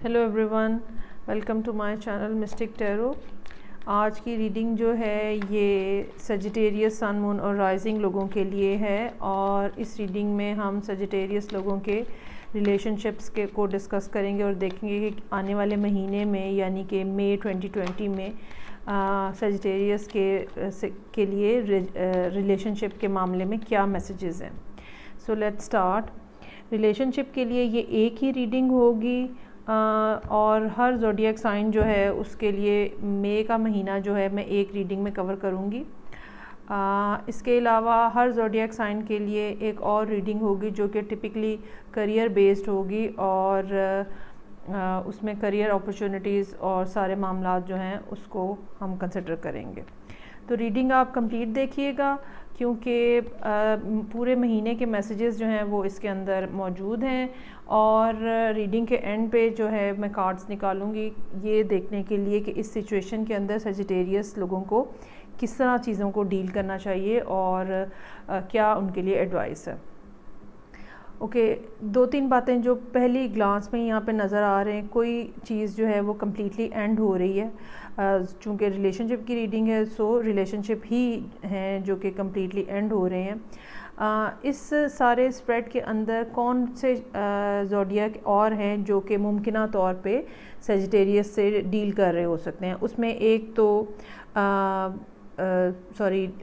Hello everyone, welcome to my channel Mystic Tarot. آج کی reading جو ہے یہ سیجیٹیریس سن مون اور رائزنگ لوگوں کے لیے ہے، اور اس ریڈنگ میں ہم سیجیٹیریس لوگوں کے ریلیشن شپس کو ڈسکس کریں گے اور دیکھیں گے کہ آنے والے مہینے میں یعنی کہ مئی 2020 میں سیجیٹیریس کے لیے ریلیشن شپ کے معاملے میں کیا میسیجز ہیں۔ So let start. ریلیشن شپ کے لیے یہ ایک ہی ریڈنگ ہوگی، اور ہر زوڈیاک سائن جو ہے اس کے لیے مئی کا مہینہ جو ہے میں ایک ریڈنگ میں کور کروں گی۔ اس کے علاوہ ہر زوڈیاک سائن کے لیے ایک اور ریڈنگ ہوگی جو کہ ٹپکلی کریئر بیسڈ ہوگی، اور اس میں کریئر اپرچونٹیز اور سارے معاملات جو ہیں اس کو ہم کنسیڈر کریں گے۔ تو ریڈنگ آپ کمپلیٹ دیکھیے گا کیونکہ پورے مہینے کے میسیجز جو ہیں وہ اس کے اندر موجود ہیں، اور ریڈنگ کے اینڈ پہ جو ہے میں کارڈز نکالوں گی یہ دیکھنے کے لیے کہ اس سچویشن کے اندر سیجیٹیریس لوگوں کو کس طرح چیزوں کو ڈیل کرنا چاہیے اور کیا ان کے لیے ایڈوائس ہے۔ اوکے، دو تین باتیں جو پہلی گلانس میں یہاں پہ نظر آ رہے ہیں، کوئی چیز جو ہے وہ کمپلیٹلی اینڈ ہو رہی ہے، چونکہ ریلیشن شپ کی ریڈنگ ہے سو ریلیشن شپ ہی ہیں جو کہ کمپلیٹلی اینڈ ہو رہے ہیں۔ اس سارے اسپریڈ کے اندر کون سے زوڈیاک اور ہیں جو کہ ممکنہ طور پہ سیجیٹیریس سے ڈیل کر رہے ہو سکتے ہیں؟ اس میں ایک تو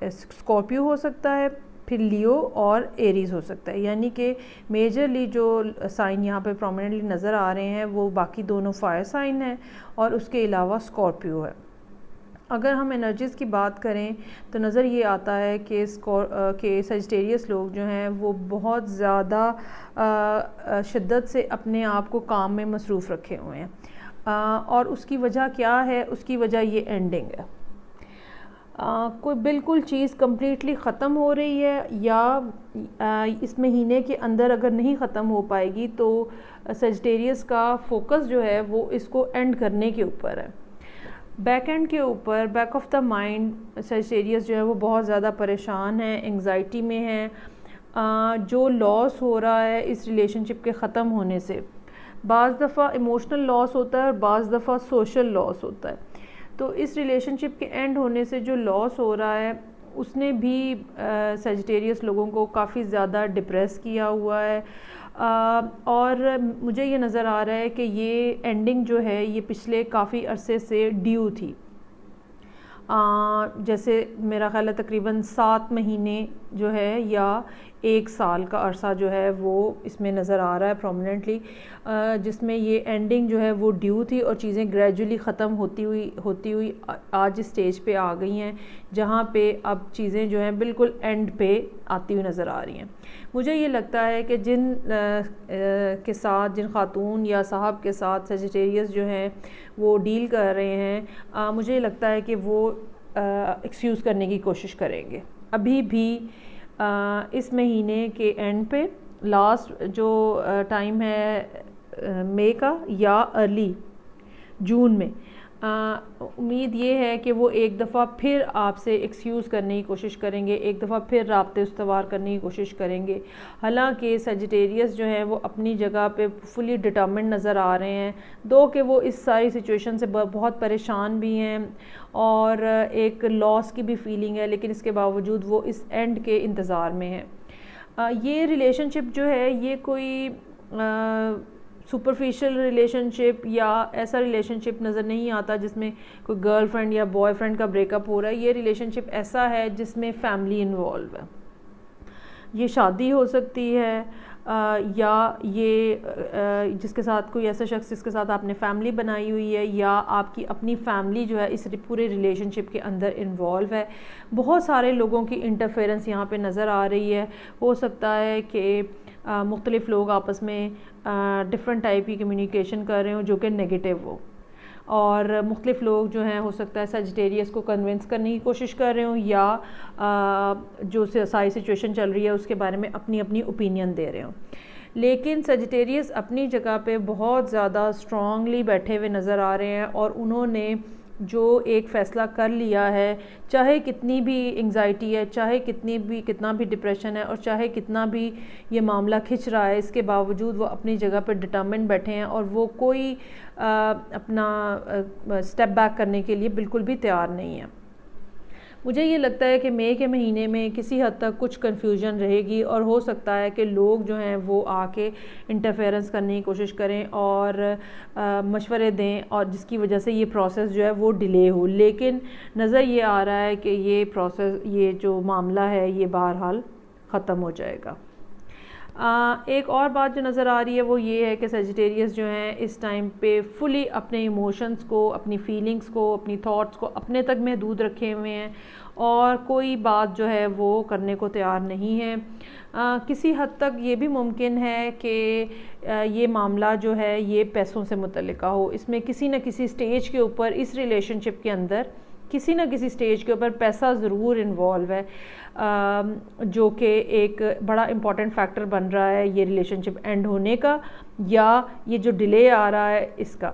اسکارپیو ہو سکتا ہے، پھر لیو اور ایریز ہو سکتا ہے، یعنی کہ میجرلی جو سائن یہاں پہ پرومیننٹلی نظر آ رہے ہیں وہ باقی دونوں فائر سائن ہیں اور اس کے علاوہ اسکارپیو ہے۔ اگر ہم انرجیز کی بات کریں تو نظر یہ آتا ہے کہ سیجیٹیریس لوگ جو ہیں وہ بہت زیادہ شدت سے اپنے آپ کو کام میں مصروف رکھے ہوئے ہیں، اور اس کی وجہ کیا ہے؟ اس کی وجہ یہ اینڈنگ ہے۔ کوئی بالکل چیز کمپلیٹلی ختم ہو رہی ہے یا اس مہینے کے اندر اگر نہیں ختم ہو پائے گی تو سیجیٹیریس کا فوکس جو ہے وہ اس کو اینڈ کرنے کے اوپر ہے، بیک اینڈ کے اوپر، back of the mind Sagittarius جو ہے وہ بہت زیادہ پریشان ہے، انگزائٹی میں ہے۔ جو لاس ہو رہا ہے اس ریلیشن شپ کے ختم ہونے سے، بعض دفعہ ایموشنل لاس ہوتا ہے اور بعض دفعہ سوشل لاس ہوتا ہے۔ تو اس ریلیشن شپ کے اینڈ ہونے سے جو لاس ہو رہا ہے اس نے بھی سیجیٹیریس لوگوں کو کافی زیادہ ڈپریس کیا ہوا ہے، اور مجھے یہ نظر آ رہا ہے کہ یہ اینڈنگ جو ہے یہ پچھلے کافی عرصے سے ڈیو تھی، جیسے میرا خیال ہے تقریباً 7 مہینے جو ہے یا 1 سال کا عرصہ جو ہے وہ اس میں نظر آ رہا ہے پرومیننٹلی، جس میں یہ اینڈنگ جو ہے وہ ڈیو تھی اور چیزیں گریجولی ختم ہوتی ہوئی آج اس سٹیج پہ آ گئی ہیں جہاں پہ اب چیزیں جو ہیں بالکل اینڈ پہ آتی ہوئی نظر آ رہی ہیں۔ مجھے یہ لگتا ہے کہ جن خاتون یا صاحب کے ساتھ سیجیٹیریس جو ہیں وہ ڈیل کر رہے ہیں، مجھے لگتا ہے کہ وہ ایکسکیوز کرنے کی کوشش کریں گے ابھی بھی اس مہینے کے اینڈ پہ، لاسٹ جو ٹائم ہے مئی کا یا ارلی جون میں۔ امید یہ ہے کہ وہ ایک دفعہ پھر آپ سے ایکسکیوز کرنے کی کوشش کریں گے، ایک دفعہ پھر رابطے استوار کرنے کی کوشش کریں گے۔ حالانکہ سیجیٹیریس جو ہیں وہ اپنی جگہ پہ فلی ڈٹرمنڈ نظر آ رہے ہیں، دو کہ وہ اس ساری سچویشن سے بہت پریشان بھی ہیں اور ایک لاس کی بھی فیلنگ ہے، لیکن اس کے باوجود وہ اس اینڈ کے انتظار میں ہیں۔ یہ ریلیشن شپ جو ہے یہ کوئی سپرفیشل ریلیشن شپ یا ایسا ریلیشن شپ نظر نہیں آتا جس میں کوئی گرل فرینڈ یا بوائے فرینڈ کا بریک اپ ہو رہا ہے۔ یہ ریلیشن شپ ایسا ہے جس میں فیملی انوالو ہے، یہ شادی ہو سکتی ہے یا یہ جس کے ساتھ کوئی ایسا شخص جس کے ساتھ آپ نے فیملی بنائی ہوئی ہے یا آپ کی اپنی فیملی جو ہے اس پورے ریلیشن شپ کے اندر انوالو ہے۔ بہت سارے لوگوں کی انٹرفیرنس یہاں پہ نظر آ رہی ہے، ہو سکتا ہے کہ مختلف لوگ آپس میں ڈفرینٹ ٹائپ کی کمیونیکیشن کر رہے ہوں جو کہ نیگیٹو ہو، اور مختلف لوگ جو ہیں ہو سکتا ہے سیجیٹیریس کو کنونس کرنے کی کوشش کر رہے ہوں یا جو ساری سچویشن چل رہی ہے اس کے بارے میں اپنی اوپینین دے رہے ہوں۔ لیکن سیجیٹیریس اپنی جگہ پہ بہت زیادہ اسٹرانگلی بیٹھے ہوئے نظر آ رہے ہیں، اور انہوں نے جو ایک فیصلہ کر لیا ہے، چاہے کتنی بھی انگزائٹی ہے، چاہے کتنا بھی ڈپریشن ہے، اور چاہے کتنا بھی یہ معاملہ کھنچ رہا ہے، اس کے باوجود وہ اپنی جگہ پہ ڈٹرمنٹ بیٹھے ہیں اور وہ کوئی اپنا سٹیپ بیک کرنے کے لیے بالکل بھی تیار نہیں ہے۔ مجھے یہ لگتا ہے کہ مئی کے مہینے میں کسی حد تک کچھ کنفیوژن رہے گی، اور ہو سکتا ہے کہ لوگ جو ہیں وہ آ کے انٹرفیئرنس کرنے کی کوشش کریں اور مشورے دیں، اور جس کی وجہ سے یہ پروسیس جو ہے وہ ڈیلے ہو، لیکن نظر یہ آ رہا ہے کہ یہ پروسیس، یہ جو معاملہ ہے، یہ بہرحال ختم ہو جائے گا۔ ایک اور بات جو نظر آ رہی ہے وہ یہ ہے کہ سیجیٹیریس جو ہیں اس ٹائم پہ فلی اپنے ایموشنز کو، اپنی فیلنگز کو، اپنی تھاٹس کو اپنے تک محدود رکھے ہوئے ہیں، اور کوئی بات جو ہے وہ کرنے کو تیار نہیں ہے۔ کسی حد تک یہ بھی ممکن ہے کہ یہ معاملہ جو ہے یہ پیسوں سے متعلقہ ہو، اس میں کسی نہ کسی سٹیج کے اوپر، اس ریلیشن شپ کے اندر کسی نہ کسی سٹیج کے اوپر پیسہ ضرور انوالو ہے، جو کہ ایک بڑا امپورٹنٹ فیکٹر بن رہا ہے یہ ریلیشن شپ اینڈ ہونے کا، یا یہ جو ڈیلے آ رہا ہے اس کا۔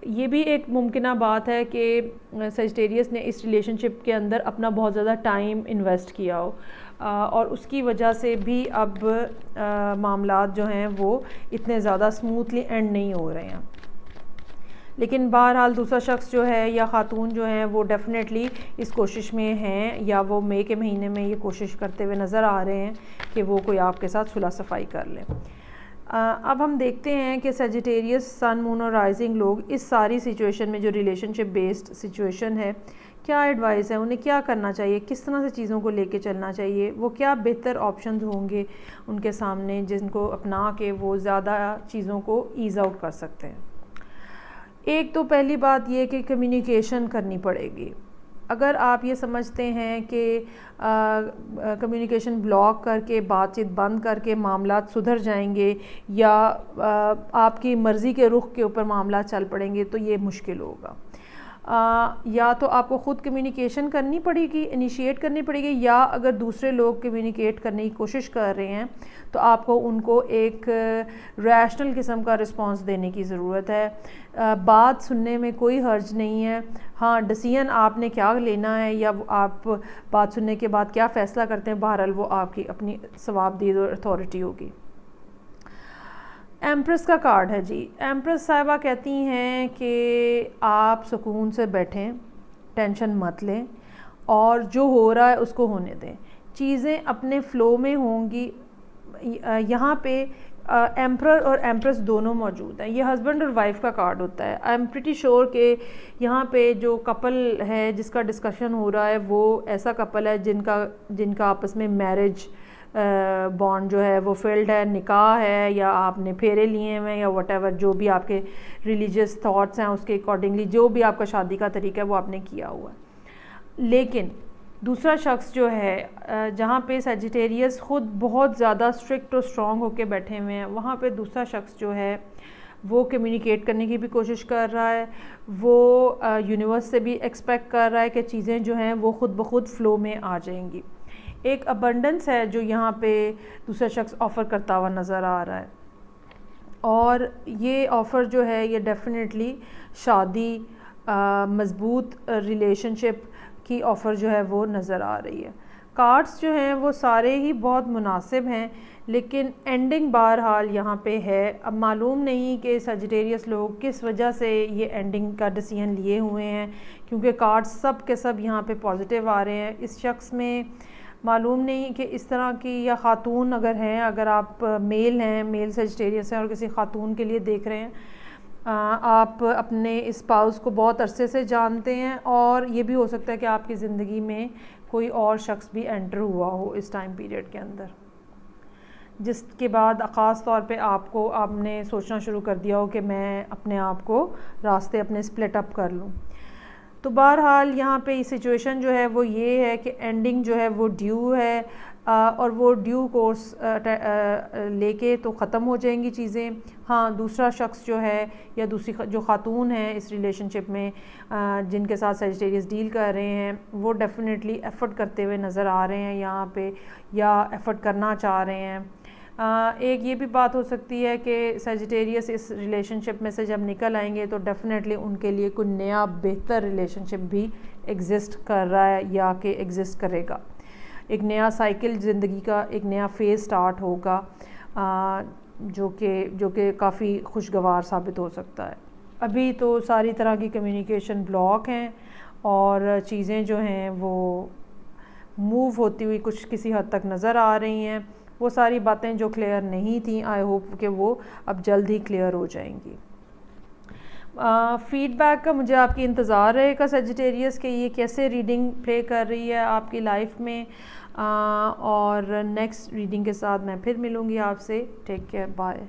یہ بھی ایک ممکنہ بات ہے کہ سیجیٹیریس نے اس ریلیشن شپ کے اندر اپنا بہت زیادہ ٹائم انویسٹ کیا ہو، اور اس کی وجہ سے بھی اب معاملات جو ہیں وہ اتنے زیادہ سموتھلی اینڈ نہیں ہو رہے ہیں۔ لیکن بہرحال دوسرا شخص جو ہے یا خاتون جو ہیں وہ ڈیفینیٹلی اس کوشش میں ہیں، یا وہ مئی کے مہینے میں یہ کوشش کرتے ہوئے نظر آ رہے ہیں کہ وہ کوئی آپ کے ساتھ صلح صفائی کر لیں۔ اب ہم دیکھتے ہیں کہ سیجیٹیریس، سن، مون اور رائزنگ لوگ اس ساری سچویشن میں، جو ریلیشن شپ بیسڈ سچویشن ہے، کیا ایڈوائس ہے، انہیں کیا کرنا چاہیے، کس طرح سے چیزوں کو لے کے چلنا چاہیے، وہ کیا بہتر آپشنز ہوں گے ان کے سامنے جن کو اپنا کے وہ زیادہ چیزوں کو ایز آؤٹ کر سکتے ہیں۔ ایک تو پہلی بات یہ کہ کمیونیکیشن کرنی پڑے گی۔ اگر آپ یہ سمجھتے ہیں کہ کمیونیکیشن بلاک کر کے، بات چیت بند کر کے معاملات سدھر جائیں گے، یا آپ کی مرضی کے رخ کے اوپر معاملات چل پڑیں گے، تو یہ مشکل ہوگا۔ یا تو آپ کو خود کمیونیکیشن کرنی پڑے گی، انیشیٹ کرنی پڑے گی، یا اگر دوسرے لوگ کمیونیکیٹ کرنے کی کوشش کر رہے ہیں تو آپ کو ان کو ایک ریشنل قسم کا رسپانس دینے کی ضرورت ہے۔ بات سننے میں کوئی حرج نہیں ہے، ہاں ڈیسیژن آپ نے کیا لینا ہے، یا آپ بات سننے کے بعد کیا فیصلہ کرتے ہیں، بہرحال وہ آپ کی اپنی ثوابدید اور اتھارٹی ہوگی۔ ایمپریس کا کارڈ ہے جی۔ ایمپریس صاحبہ کہتی ہیں کہ آپ سکون سے بیٹھیں، ٹینشن مت لیں، اور جو ہو رہا ہے اس کو ہونے دیں، چیزیں اپنے فلو میں ہوں گی۔ یہاں پہ ایمپرر اور ایمپریس دونوں موجود ہیں، یہ ہسبینڈ اور وائف کا کارڈ ہوتا ہے۔ آئی ایم پریٹی شیور کہ یہاں پہ جو کپل ہے جس کا ڈسکشن ہو رہا ہے وہ ایسا کپل ہے جن کا آپس میں میرج بانڈ جو ہے وہ فیلڈ ہے، نکاح ہے، یا آپ نے پھیرے لیے ہیں، یا وٹ ایور، جو بھی آپ کے ریلیجیس تھاٹس ہیں اس کے اکارڈنگلی جو بھی آپ کا شادی کا طریقہ ہے وہ آپ نے کیا ہوا ہے۔ لیکن دوسرا شخص جو ہے، جہاں پہ سیجیٹیریس خود بہت زیادہ اسٹرکٹ اور اسٹرانگ ہو کے بیٹھے ہوئے ہیں، وہاں پہ دوسرا شخص جو ہے وہ کمیونیکیٹ کرنے کی بھی کوشش کر رہا ہے، وہ یونیورس سے بھی ایکسپیکٹ کر رہا ہے کہ چیزیں جو ہیں وہ خود بخود فلو میں آ جائیں گی۔ ایک ابنڈنس ہے جو یہاں پہ دوسرا شخص آفر کرتا ہوا نظر آ رہا ہے، اور یہ آفر جو ہے یہ ڈیفینیٹلی شادی، مضبوط ریلیشن شپ کی آفر جو ہے وہ نظر آ رہی ہے۔ کارڈز جو ہیں وہ سارے ہی بہت مناسب ہیں، لیکن اینڈنگ بہرحال یہاں پہ ہے۔ اب معلوم نہیں کہ سیجیٹیریس لوگ کس وجہ سے یہ اینڈنگ کا ڈیسیژن لیے ہوئے ہیں، کیونکہ کارڈز سب کے سب یہاں پہ پازیٹیو آ رہے ہیں۔ اس شخص میں معلوم نہیں کہ اس طرح کی، یا خاتون اگر ہیں، اگر آپ میل ہیں، میل سیجیٹیریس ہیں اور کسی خاتون کے لیے دیکھ رہے ہیں، آپ اپنے اسپاؤس کو بہت عرصے سے جانتے ہیں، اور یہ بھی ہو سکتا ہے کہ آپ کی زندگی میں کوئی اور شخص بھی انٹر ہوا ہو اس ٹائم پیریڈ کے اندر، جس کے بعد خاص طور پہ آپ نے سوچنا شروع کر دیا ہو کہ میں اپنے آپ کو راستے اپنے سپلٹ اپ کر لوں۔ تو بہرحال یہاں پہ سچویشن جو ہے وہ یہ ہے کہ اینڈنگ جو ہے وہ ڈیو ہے، اور وہ ڈیو کورس لے کے تو ختم ہو جائیں گی چیزیں۔ ہاں دوسرا شخص جو ہے، یا دوسری جو خاتون ہیں اس ریلیشن شپ میں جن کے ساتھ سیجیٹیریس ڈیل کر رہے ہیں، وہ ڈیفینیٹلی ایفرٹ کرتے ہوئے نظر آ رہے ہیں یہاں پہ، یا ایفرٹ کرنا چاہ رہے ہیں۔ ایک یہ بھی بات ہو سکتی ہے کہ سیجیٹیریس اس ریلیشن شپ میں سے جب نکل آئیں گے تو ڈیفینیٹلی ان کے لیے کوئی نیا بہتر ریلیشن شپ بھی ایگزسٹ کر رہا ہے یا کہ ایگزسٹ کرے گا. ایک نیا سائیکل زندگی کا ایک نیا فیز سٹارٹ ہوگا جو کہ کافی خوشگوار ثابت ہو سکتا ہے. ابھی تو ساری طرح کی کمیونیکیشن بلاک ہیں اور چیزیں جو ہیں وہ موو ہوتی ہوئی کچھ کسی حد تک نظر آ رہی ہیں. وہ ساری باتیں جو کلیئر نہیں تھیں آئی ہوپ کہ وہ اب جلد ہی کلیئر ہو جائیں گی. فیڈ بیک کا مجھے آپ کی انتظار رہے گا سیجیٹیریس کہ یہ کیسے ریڈنگ پلے کر رہی ہے آپ کی لائف میں. اور نیکسٹ ریڈنگ کے ساتھ میں پھر ملوں گی آپ سے. Take care. بائے.